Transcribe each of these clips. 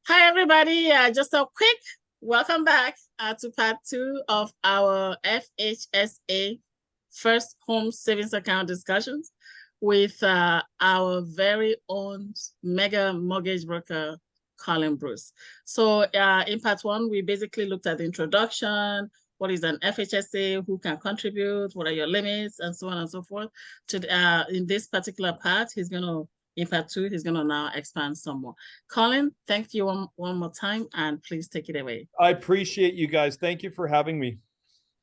Hi, everybody. Just a quick welcome back to part 2 of our FHSA first home savings account discussions with our very own mega mortgage broker, Collin Bruce. So in part 1, we basically looked at the introduction, what is an FHSA, who can contribute, what are your limits, and so on and so forth. In this particular part, in part 2, he's going to now expand some more. Collin, thank you one more time, and please take it away. I appreciate you guys. Thank you for having me.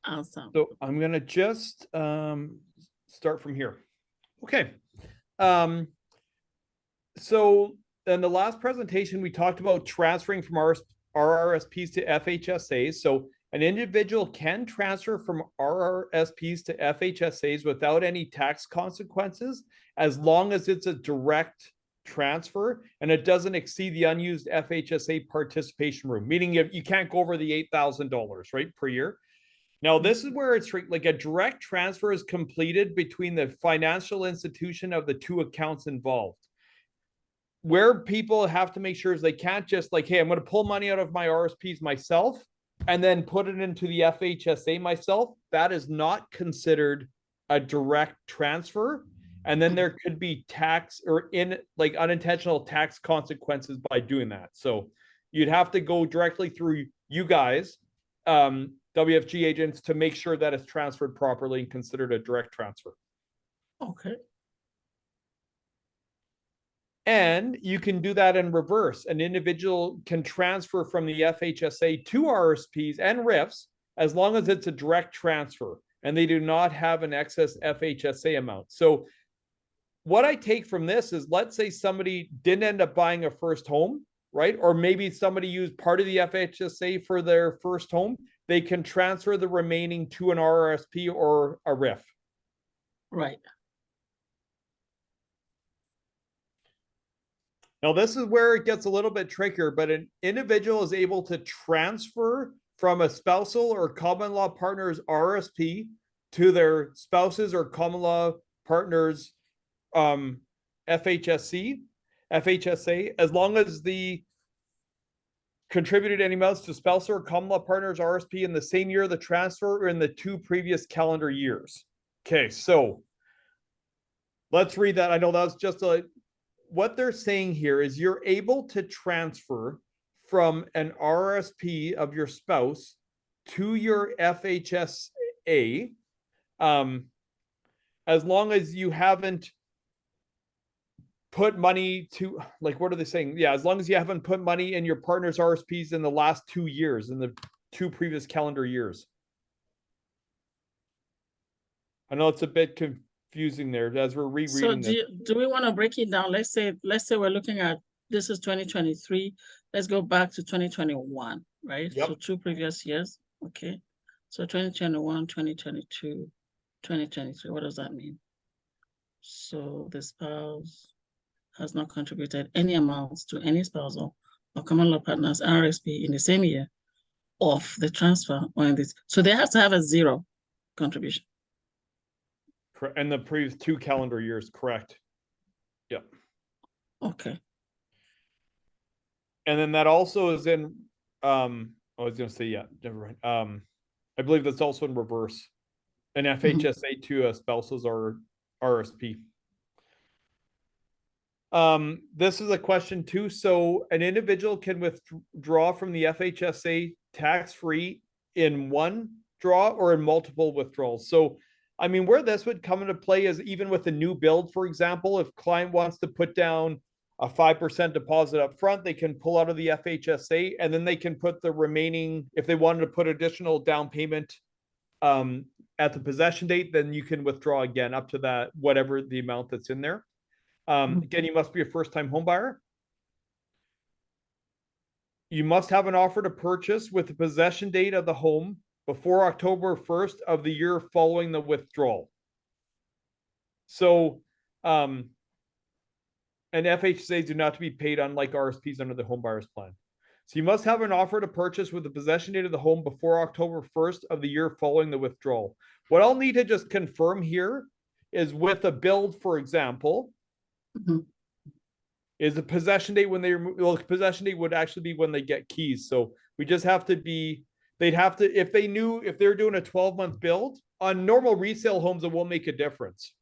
Awesome. So I'm going to just start from here. Okay. So in the last presentation, we talked about transferring from RRSPs to FHSAs. So an individual can transfer from RRSPs to FHSAs without any tax consequences, as long as it's a direct transfer and it doesn't exceed the unused FHSA participation room, meaning you can't go over the $8,000, right, per year. Now, this is where it's like a direct transfer is completed between the financial institution of the two accounts involved. Where people have to make sure is they can't just like, hey, I'm going to pull money out of my RSPs myself and then put it into the FHSA myself. That is not considered a direct transfer. And then there could be tax or unintentional tax consequences by doing that. So you'd have to go directly through you guys, WFG agents, to make sure that it's transferred properly and considered a direct transfer. Okay. And you can do that in reverse. An individual can transfer from the FHSA to RSPs and RIFs as long as it's a direct transfer and they do not have an excess FHSA amount. So what I take from this is, let's say somebody didn't end up buying a first home, right? Or maybe somebody used part of the FHSA for their first home. They can transfer the remaining to an RRSP or a RIF. Right. Now, this is where it gets a little bit trickier, but an individual is able to transfer from a spousal or common law partner's RRSP to their spouses or common law partner's FHSA, as long as the contributed any amounts to spousal or common law partner's RRSP in the same year of the transfer or in the 2 previous calendar years. Okay, so let's read that. I know that's just what they're saying here is you're able to transfer from an RRSP of your spouse to your FHSA, as long as you haven't put money to, like, what are they saying? Yeah, as long as you haven't put money in your partner's RRSPs in the last 2 years, in the 2 previous calendar years. I know it's a bit confusing there as we're rereading this. So do we want to break it down? Let's say we're looking at, this is 2023. Let's go back to 2021, right? Yep. So 2 previous years. Okay. So 2021, 2022, 2023. What does that mean? So the spouse has not contributed any amounts to any spousal or common law partner's RRSP in the same year of the transfer or in this. So they have to have a 0 contribution. And the previous 2 calendar years, correct? Yep. Okay. And then that also is in, I was going to say, yeah, never mind. I believe that's also in reverse. An FHSA to a spouses or RSP. This is a question too. So an individual can withdraw from the FHSA tax-free in one draw or in multiple withdrawals. So, I mean, where this would come into play is even with a new build, for example, if client wants to put down a 5% deposit up front, they can pull out of the FHSA and then they can put the remaining, if they wanted to put additional down payment at the possession date, then you can withdraw again up to that, whatever the amount that's in there. Again, you must be a first-time home buyer. You must have an offer to purchase with the possession date of the home before October 1st of the year following the withdrawal. So, and FHSAs do not to be paid, unlike RSPs under the home buyer's plan. So you must have an offer to purchase with the possession date of the home before October 1st of the year following the withdrawal. What I'll need to just confirm here is with a build, for example, Is the possession date when they remove? Well, possession date would actually be when they get keys. So we just have to be. They'd have to, if they knew, if they're doing a 12-month build on normal resale homes, it won't make a difference,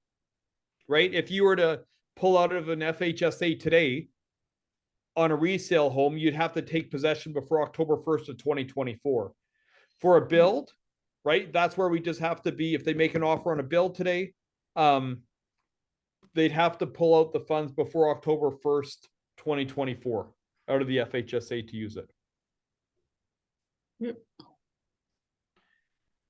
right? If you were to pull out of an FHSA today on a resale home, you'd have to take possession before October 1st of 2024. For a build, right? That's where we just have to be. If they make an offer on a build today, they'd have to pull out the funds before October 1st, 2024 out of the FHSA to use it. Yep.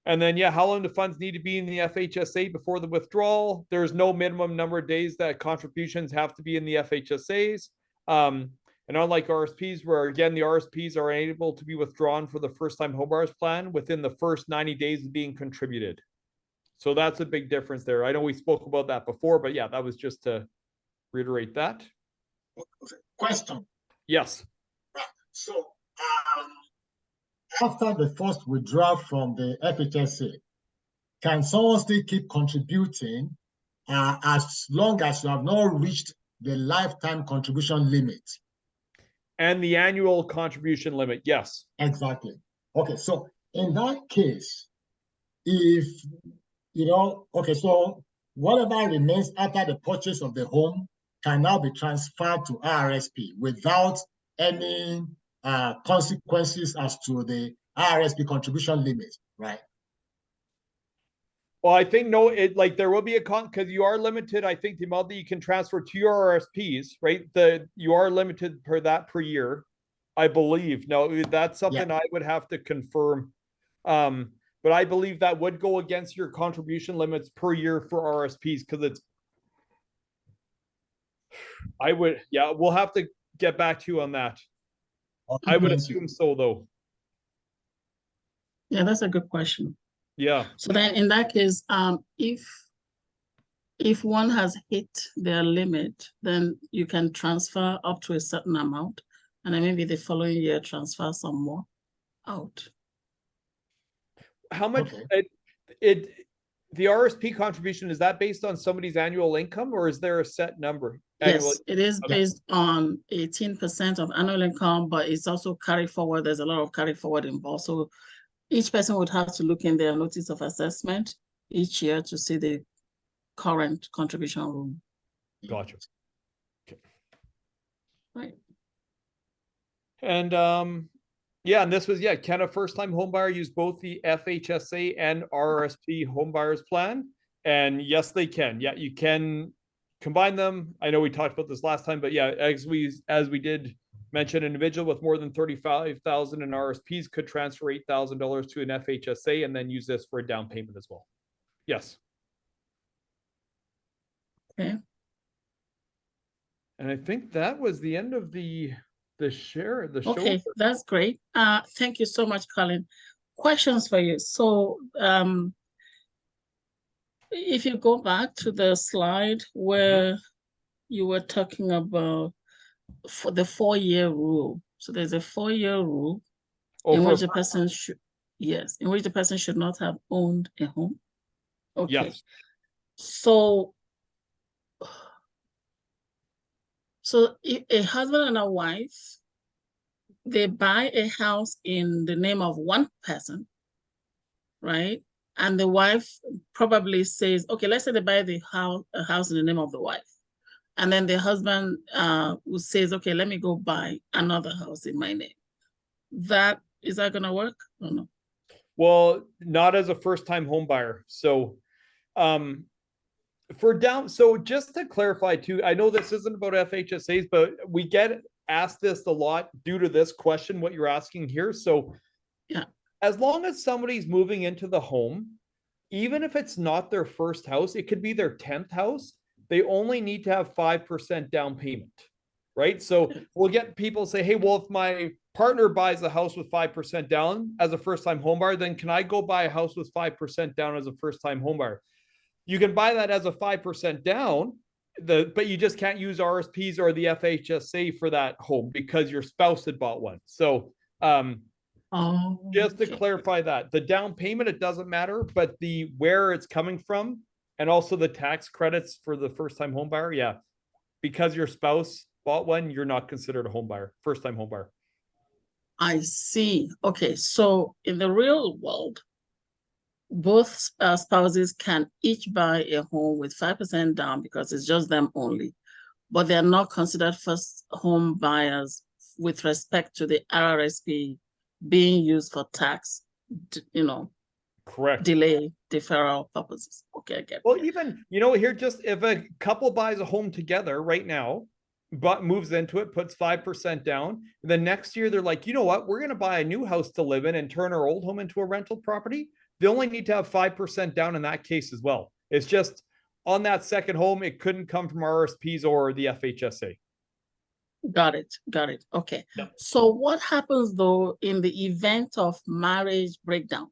And then, yeah, how long do funds need to be in the FHSA before the withdrawal? There's no minimum number of days that contributions have to be in the FHSAs. And unlike RSPs, where again, the RSPs are able to be withdrawn for the first-time homebuyers plan within the first 90 days of being contributed. So that's a big difference there. I know we spoke about that before, but yeah, that was just to reiterate that. Question. Yes. So, after the first withdrawal from the FHSA, can someone still keep contributing as long as you have not reached the lifetime contribution limit? And the annual contribution limit, yes. Exactly. Okay, so in that case, if, okay, so whatever remains after the purchase of the home can now be transferred to RRSP without any consequences as to the RRSP contribution limit, right? Well, I think no, there will be a because you are limited. I think the amount that you can transfer to your RSPs, right? You are limited per year, I believe. No, that's something I would have to confirm. But I believe that would go against your contribution limits per year for RSPs because we'll have to get back to you on that. I would assume so, though. Yeah, that's a good question. Yeah. So then in that case, if one has hit their limit, then you can transfer up to a certain amount, and then maybe the following year transfer some more out. How much the RSP contribution, is that based on somebody's annual income or is there a set number? Yes, it is based on 18% of annual income, but it's also carried forward. There's a lot of carry forward involved. So each person would have to look in their notice of assessment each year to see the current contribution rule. Gotcha. Okay. Right. And and this was, can a first-time homebuyer use both the FHSA and RRSP homebuyers plan? And yes, they can. Yeah, you can combine them. I know we talked about this last time, but yeah, as we did mention, an individual with more than 35,000 in RSPs could transfer $8,000 to an FHSA and then use this for a down payment as well. Yes. Okay. And I think that was the end of the show. Okay, that's great. Thank you so much, Collin. Questions for you. So if you go back to the slide where you were talking about for the 4-year rule. So there's a 4-year rule in which the person should not have owned a home. Okay. Yes. So if a husband and a wife, they buy a house in the name of one person, right? And the wife probably says, okay, let's say they buy a house in the name of the wife. And then the husband says, okay, let me go buy another house in my name. Is that going to work or no? Well, not as a first-time home buyer. So so just to clarify too, I know this isn't about FHSAs, but we get asked this a lot due to this question, what you're asking here. So yeah, as long as somebody's moving into the home, even if it's not their first house, it could be their 10th house, they only need to have 5% down payment, right? So we'll get people say, hey, well, if my partner buys a house with 5% down as a first-time home buyer, then can I go buy a house with 5% down as a first-time home buyer? You can buy that as a 5% down, but you just can't use RSPs or the FHSA for that home because your spouse had bought one. So just to clarify that, the down payment, it doesn't matter, but where it's coming from and also the tax credits for the first-time home buyer, yeah, because your spouse bought one, you're not considered a home buyer, first-time home buyer. I see. Okay, so in the real world, both spouses can each buy a home with 5% down because it's just them only, but they're not considered first home buyers with respect to the RRSP being used for tax, Correct. delay, deferral purposes. Okay, I get Well, it. even, here, just if a couple buys a home together right now, but moves into it, puts 5% down, the next year they're like, you know what, we're going to buy a new house to live in and turn our old home into a rental property. They only need to have 5% down in that case as well. It's just on that second home, it couldn't come from RRSPs or the FHSA. Got it. Okay. Yep. So what happens though in the event of marriage breakdown?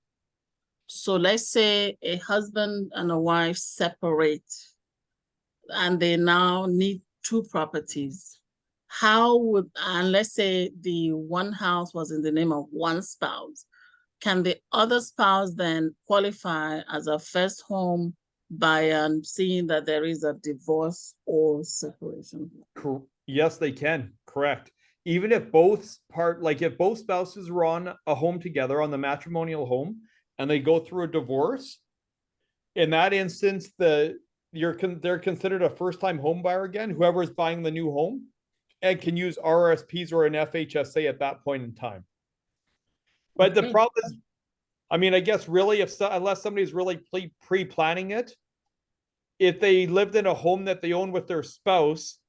So let's say a husband and a wife separate and they now need two properties. And let's say the one house was in the name of one spouse, can the other spouse then qualify as a first home buyer, seeing that there is a divorce or separation? Yes, they can. Correct. Even if both spouses are on a home together, on the matrimonial home, and they go through a divorce, in that instance, they're considered a first-time home buyer again, whoever is buying the new home, and can use RRSPs or an FHSA at that point in time. But the problem is, I guess really, unless somebody's really pre-planning it, if they lived in a home that they own with their spouse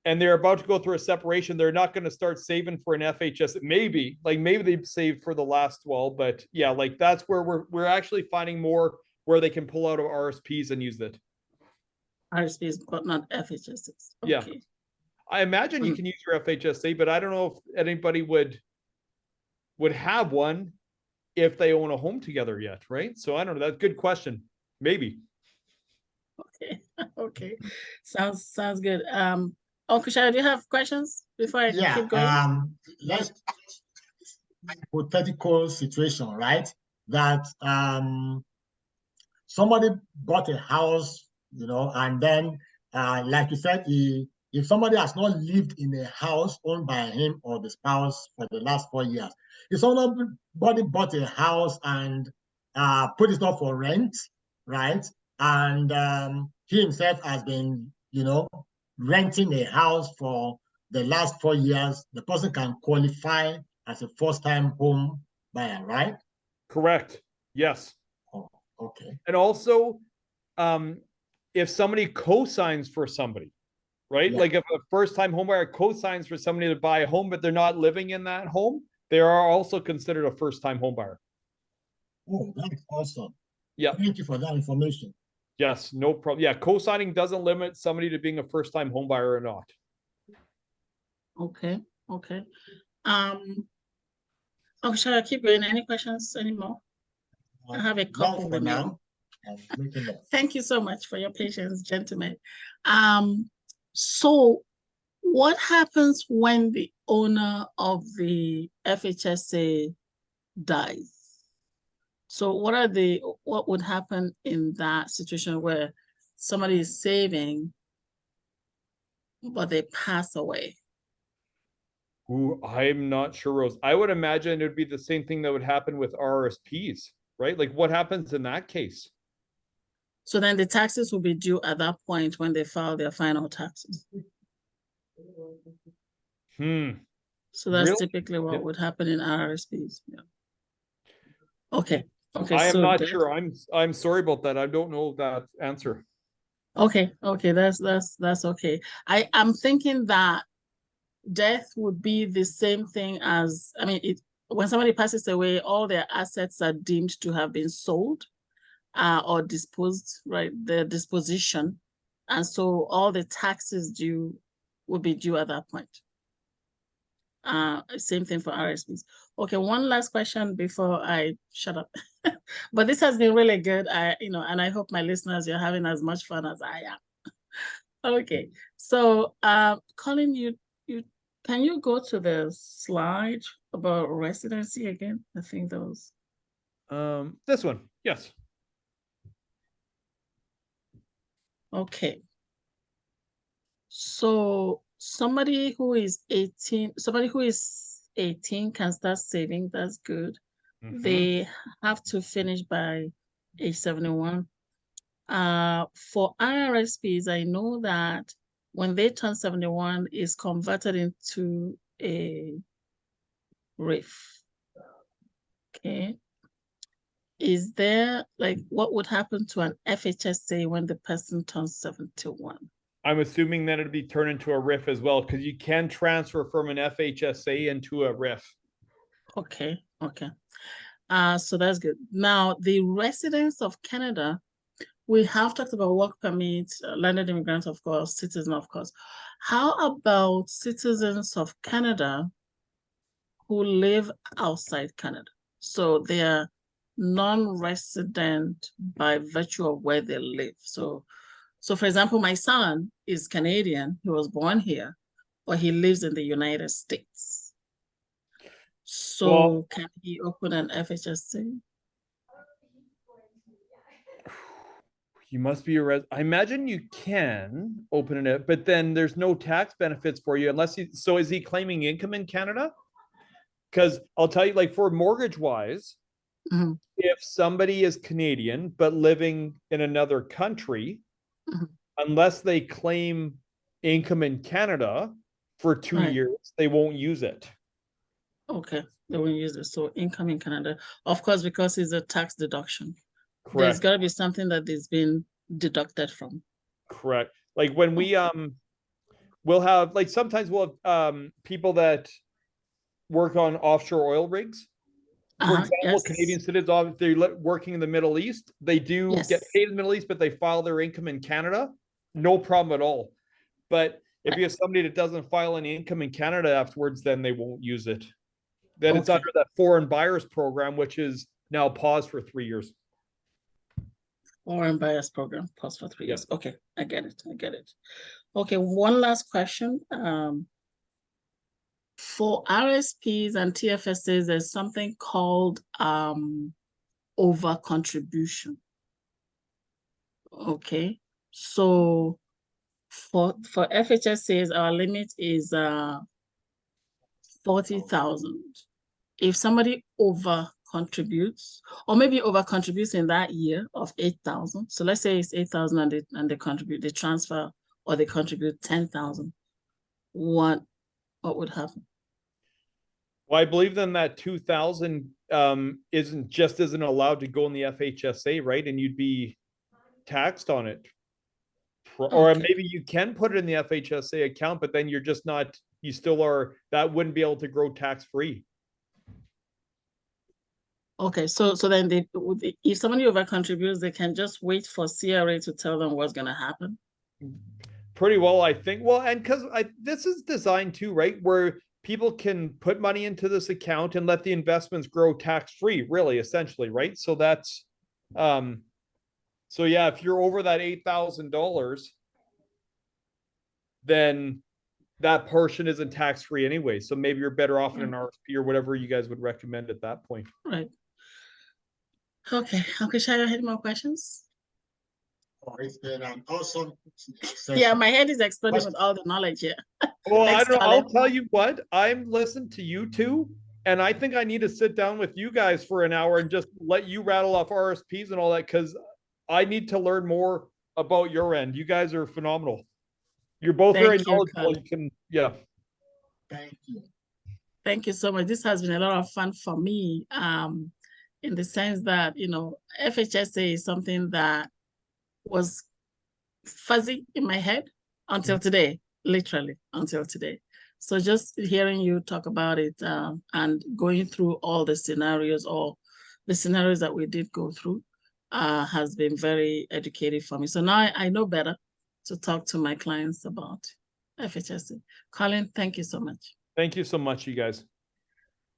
and they're about to go through a separation, they're not going to start saving for an FHS. Maybe they've saved for the last 12, but yeah, that's where we're actually finding more where they can pull out of RSPs and use it. RSPs, but not FHSs. Okay. Yeah. I imagine you can use your FHSA, but I don't know if anybody would have one if they own a home together yet, right? So I don't know. That's a good question. Maybe. Okay. Sounds good. Uncle Shara, do you have questions before I keep going? Let's hypothetical situation, right? That somebody bought a house, and then like you said, if somebody has not lived in a house owned by him or the spouse for the last 4 years, if somebody bought a house and put it up for rent, right? And he himself has been, renting a house for the last 4 years, the person can qualify as a first-time home buyer, right? Correct. Yes. Oh, okay. And also, if somebody co-signs for somebody, right? Yeah. Like if a first-time homebuyer co-signs for somebody to buy a home, but they're not living in that home, they are also considered a first-time homebuyer. Oh, that's awesome. Yeah. Thank you for that information. Yes, no problem. Yeah, co-signing doesn't limit somebody to being a first-time homebuyer or not. Okay. Okay, shall I keep going? Any questions anymore? I have a couple for now. Thank you so much for your patience, gentlemen. So what happens when the owner of the FHSA dies? So what would happen in that situation where somebody is saving, but they pass away? Ooh, I'm not sure, Rose. I would imagine it would be the same thing that would happen with RRSPs, right? Like what happens in that case? So then the taxes will be due at that point when they file their final taxes. So that's typically what would happen in RRSPs. Yeah. Okay. Okay. I am not sure. I'm sorry about that. I don't know that answer. Okay. Okay. That's okay. I'm thinking that death would be the same thing as, when somebody passes away, all their assets are deemed to have been sold or disposed, right? The disposition. And so all the taxes due will be due at that point. Same thing for RSPs. Okay, one last question before I shut up. But this has been really good. And I hope my listeners, you're having as much fun as I am. Okay, so Collin, can you go to the slide about residency again? I think those. This one, yes. Okay. So somebody who is 18 can start saving. That's good. They have to finish by age 71. For RRSPs, I know that when they turn 71, is converted into a RIF. Okay. Is there, like, what would happen to an FHSA when the person turns 71? I'm assuming that it'd be turned into a RIF as well, because you can transfer from an FHSA into a RIF. Okay. So that's good. Now, the residents of Canada, we have talked about work permits, landed immigrants, of course, citizens, of course. How about citizens of Canada who live outside Canada? So they are non-resident by virtue of where they live. So for example, my son is Canadian. He was born here, but he lives in the United States. So can he open an FHSA? You must be a I imagine you can open it, but then there's no tax benefits for you unless he. So is he claiming income in Canada? Because I'll tell you, like for mortgage wise, if somebody is Canadian but living in another country, unless they claim income in Canada for 2 years, they won't use it. Okay, they won't use it. So income in Canada, of course, because it's a tax deduction. Correct. There's got to be something that is being deducted from. Correct. Like when we we'll have, like, sometimes we'll have people that work on offshore oil rigs. For example, Canadian citizens, if they're working in the Middle East, they do get paid in the Middle East, but they file their income in Canada. No problem at all. But if you have somebody that doesn't file any income in Canada afterwards, then they won't use it. Then it's under that foreign buyers program, which is now paused for 3 years. Foreign buyers program paused for 3 years. Okay, I get it. Okay, one last question. For RSPs and TFSAs, there's something called over contribution. Okay, so for FHSAs, our limit is 40,000. If somebody over contributes, or maybe over contributes in that year of 8,000, so let's say it's 8,000 and they contribute, they transfer, or they contribute 10,000, what would happen? Well, I believe then that 2,000 isn't allowed to go in the FHSA, right? And you'd be taxed on it. Or maybe you can put it in the FHSA account, but then you're just not, you still are, that wouldn't be able to grow tax-free. Okay, so then if somebody over contributes, they can just wait for CRA to tell them what's going to happen. Pretty well, I think. Well, and because this is designed too, right, where people can put money into this account and let the investments grow tax-free, really, essentially, right? So that's, so yeah, if you're over that $8,000, then that portion isn't tax-free anyway. So maybe you're better off in an RSP or whatever you guys would recommend at that point. Right. Okay, Shaya, any more questions? Oh, it's been an awesome session. Yeah, my head is exploding with all the knowledge here. Well, I don't know. I'll tell you what, I'm listening to you two, and I think I need to sit down with you guys for an hour and just let you rattle off RSPs and all that, because I need to learn more about your end. You guys are phenomenal. You're both very knowledgeable. Thank you. Thank you so much. This has been a lot of fun for me, in the sense that, FHSA is something that was fuzzy in my head until today, literally until today. So just hearing you talk about it and going through all the scenarios, or the scenarios that we did go through, has been very educative for me. So now I know better to talk to my clients about FHSA. Collin, thank you so much. Thank you so much, you guys.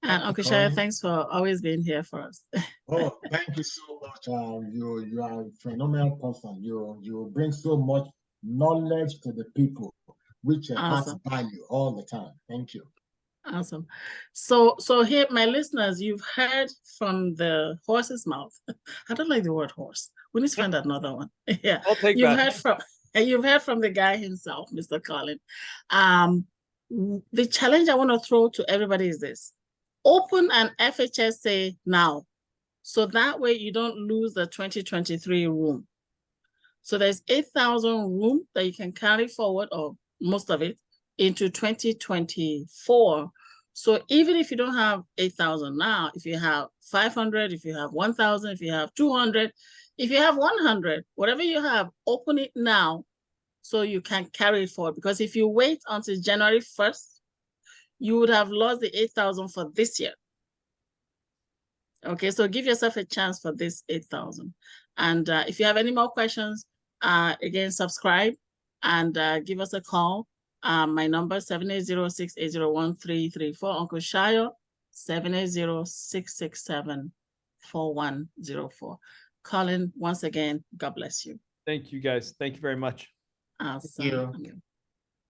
And Uncle Shaya, thanks for always being here for us. Oh, thank you so much. You are a phenomenal person. You bring so much knowledge to the people, which adds value all the time. Thank you. Awesome. So here, my listeners, you've heard from the horse's mouth. I don't like the word horse. We need to find another one. Yeah, I'll take that. And you've heard from the guy himself, Mr. Collin. The challenge I want to throw to everybody is this. Open an FHSA now. So that way you don't lose the 2023 room. So there's 8,000 room that you can carry forward, or most of it, into 2024. So even if you don't have 8,000 now, if you have 500, if you have 1,000, if you have 200, if you have 100, whatever you have, open it now so you can carry it forward. Because if you wait until January 1st, you would have lost the 8,000 for this year. Okay, so give yourself a chance for this 8,000. And if you have any more questions, again, subscribe and give us a call. My number 780-680-1334. Uncle Shayo, 780-667-4104. Collin, once again, God bless you. Thank you, guys. Thank you very much. Thank you.